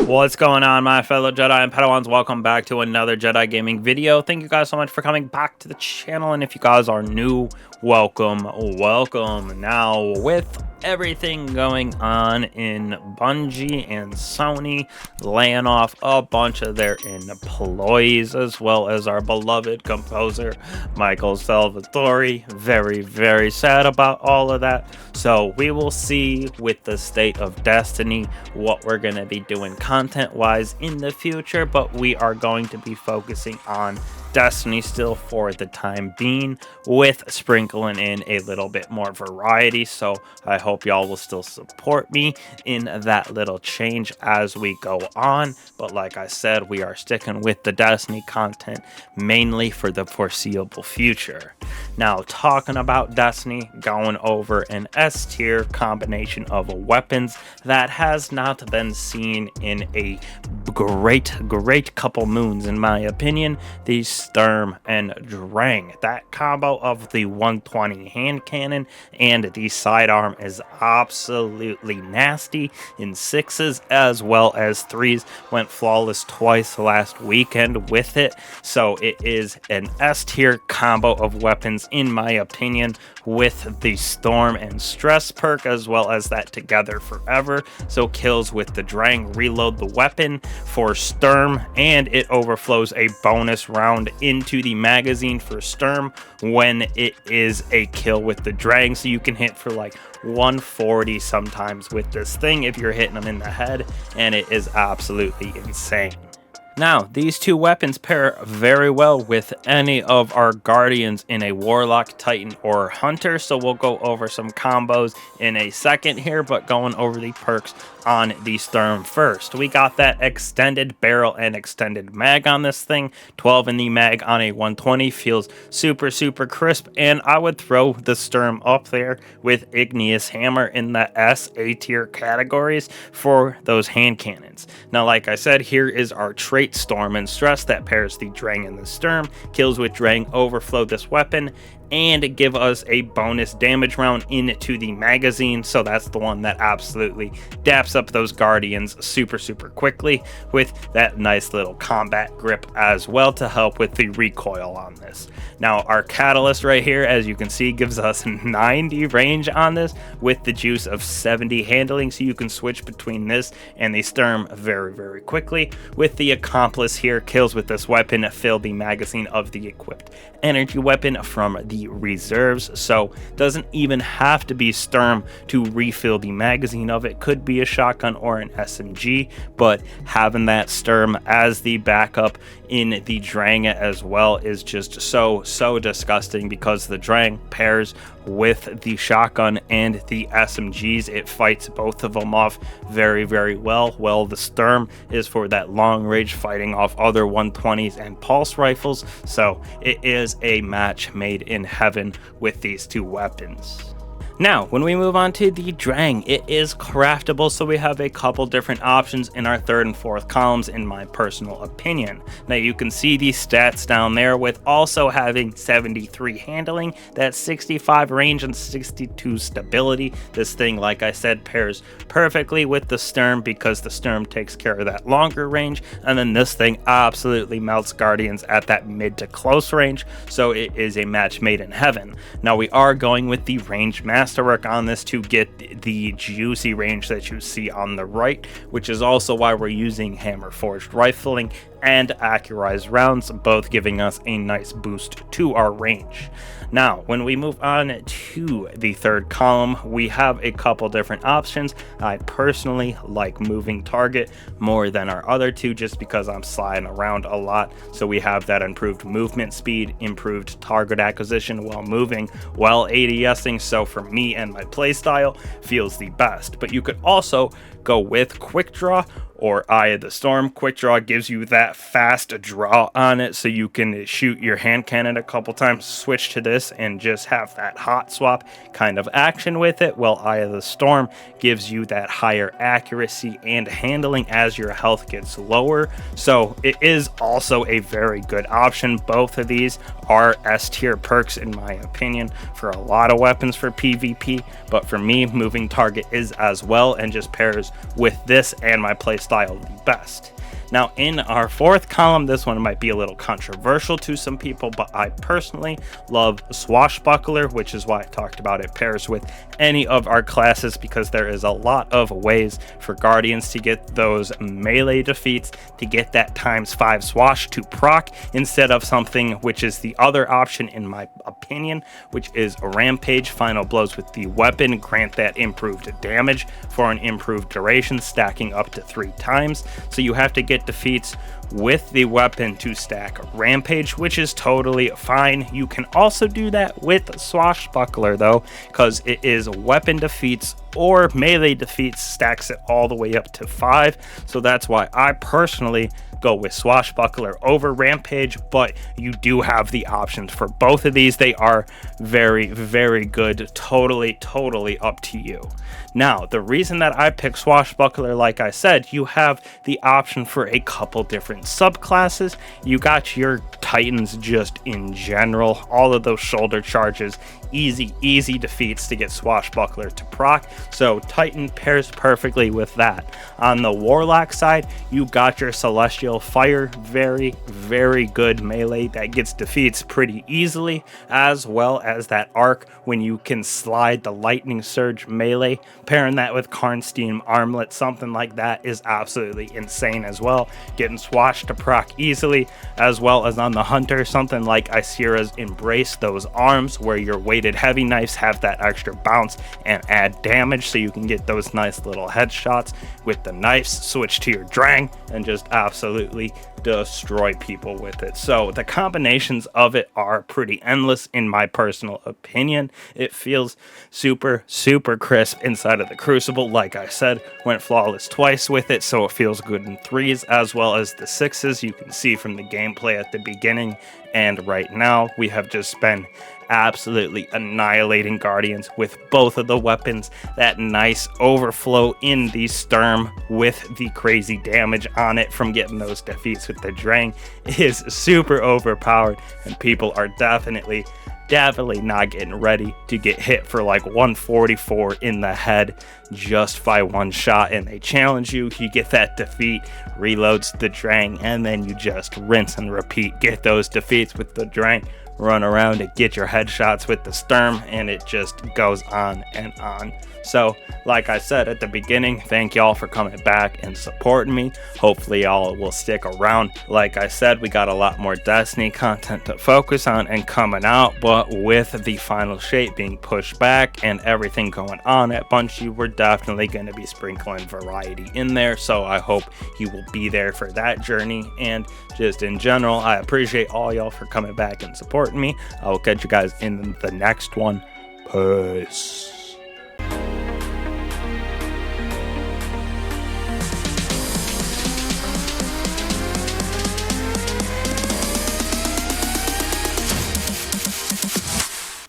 What's going on, my fellow Jedi and Padawans? Welcome back to another Jedi gaming video. Thank you guys so much for coming back to the channel, and if you guys are new, welcome. Now, with everything going on in Bungie and Sony laying off a bunch of their employees, as well as our beloved composer Michael Salvatore, very sad about all of that. So we will see with the state of Destiny what we're going to be doing content wise in the future, but we are going to be focusing on Destiny still for the time being, with sprinkling in a little bit more variety. So I hope y'all will still support me in that little change as we go on. But like I said, we are sticking with the Destiny content mainly for the foreseeable future. Now, talking about Destiny, going over an S tier combination of weapons that has not been seen in a great couple moons, in my opinion. The STURM and DRANG. That combo of the 120 hand cannon and the sidearm is absolutely nasty in 6s as well as 3s. Went flawless twice last weekend with it. So it is an S tier combo of weapons, in my opinion, with the Storm and Stress perk, as well as that Together Forever. So kills with the Drang reload the weapon for STURM, and it overflows a bonus round into the magazine for STURM when it is a kill with the Drang. So you can hit for like 140 sometimes with this thing if you're hitting them in the head, and it is absolutely insane. Now, these two weapons pair very well with any of our Guardians in a Warlock, Titan, or Hunter, so we'll go over some combos in a second here, but going over the perks on the STURM first. We got that extended barrel and extended mag on this thing. 12 in the mag on a 120 feels super crisp, and I would throw the STURM up there with Igneous Hammer in the A tier categories for those hand cannons. Now, like I said, here is our trait Storm and Stress that pairs the Drang and the STURM. Kills with Drang overflow this weapon and give us a bonus damage round into the magazine. So that's the one that absolutely daps up those Guardians super quickly, with that nice little combat grip as well to help with the recoil on this. Now, our catalyst right here, as you can see, gives us 90 range on this with the juice of 70 handling, so you can switch between this and the STURM very quickly. With the accomplice here, kills with this weapon fill the magazine of the equipped energy weapon from the reserves, so doesn't even have to be STURM to refill the magazine of it. Could be a shotgun or an SMG, but having that STURM as the backup in the Drang as well is just so disgusting, because the Drang pairs with the shotgun and the SMGs. It fights both of them off very well. Well, the STURM is for that long range fighting off other 120s and pulse rifles, so it is a match made in heaven with these two weapons. Now, when we move on to the Drang, it is craftable, so we have a couple different options in our third and fourth columns, in my personal opinion. Now, you can see the stats down there, with also having 73 handling, that's 65 range and 62 stability. This thing, like I said, pairs perfectly with the STURM, because the STURM takes care of that longer range, and then this thing absolutely melts Guardians at that mid to close range, so it is a match made in heaven. Now, we are going with the range masterwork on this to get the juicy range that you see on the right, which is also why we're using hammer forged rifling and accurized rounds, both giving us a nice boost to our range. Now, when we move on to the third column, we have a couple different options. I personally like moving target more than our other two, just because I'm sliding around a lot. So we have that improved movement speed, improved target acquisition while moving, while ADSing. So for me and my playstyle, feels the best. But you could also go with quick draw or Eye of the Storm. Quick draw gives you that fast draw on it, so you can shoot your hand cannon a couple times, switch to this, and just have that hot swap kind of action with it, while Eye of the Storm gives you that higher accuracy and handling as your health gets lower. So it is also a very good option. Both of these are S tier perks in my opinion for a lot of weapons for PvP, but for me, moving target is as well, and just pairs with this and my playstyle style the best. Now, in our fourth column, this one might be a little controversial to some people, but I personally love Swashbuckler, which is why I talked about it pairs with any of our classes, because there is a lot of ways for Guardians to get those melee defeats, to get that ×5 swash to proc, instead of something which is the other option in my opinion, which is Rampage. Final blows with the weapon grant that improved damage for an improved duration, stacking up to 3 times. So you have to get defeats with the weapon to stack Rampage, which is totally fine. You can also do that with Swashbuckler though, because it is weapon defeats or melee defeats, stacks it all the way up to 5. So that's why I personally go with Swashbuckler over Rampage, but you do have the options for both of these. They are very, very good. Totally up to you. Now, the reason that I pick Swashbuckler, like I said, you have the option for a couple different subclasses. You got your Titans just in general, all of those shoulder charges, easy defeats to get Swashbuckler to proc, so Titan pairs perfectly with that. On the Warlock side, you got your Celestial Fire, very good melee that gets defeats pretty easily, as well as that arc when you can slide the Lightning Surge melee. Pairing that with Karnstein Armlet, something like that is absolutely insane as well, getting Swash to proc easily, as well as on the Hunter, something like Isira's Embrace, those arms where your weighted heavy knives have that extra bounce and add damage, so you can get those nice little headshots with the knives. Switch to your Drang and just absolutely destroy people with it. So the combinations of it are pretty endless in my personal opinion. It feels super crisp inside of the Crucible. Like I said, went flawless twice with it, so it feels good in 3s as well as the 6s. You can see from the gameplay at the beginning and right now, we have just been absolutely annihilating Guardians with both of the weapons. That nice overflow in the Sturm with the crazy damage on it from getting those defeats with the Drang is super overpowered, and people are definitely not getting ready to get hit for like 144 in the head just by one shot, and they challenge you. You get that defeat, reloads the Drang, and then you just rinse and repeat. Get those defeats with the Drang, run around and get your headshots with the Sturm, and it just goes on and on. So like I said at the beginning, thank y'all for coming back and supporting me. Hopefully y'all will stick around. Like I said, we got a lot more Destiny content to focus on and coming out, but with the final shape being pushed back and everything going on at Bungie, we're definitely going to be sprinkling variety in there. So I hope you will be there for that journey. And just in general, I appreciate all y'all for coming back and supporting me. I will catch you guys in the next one. Peace.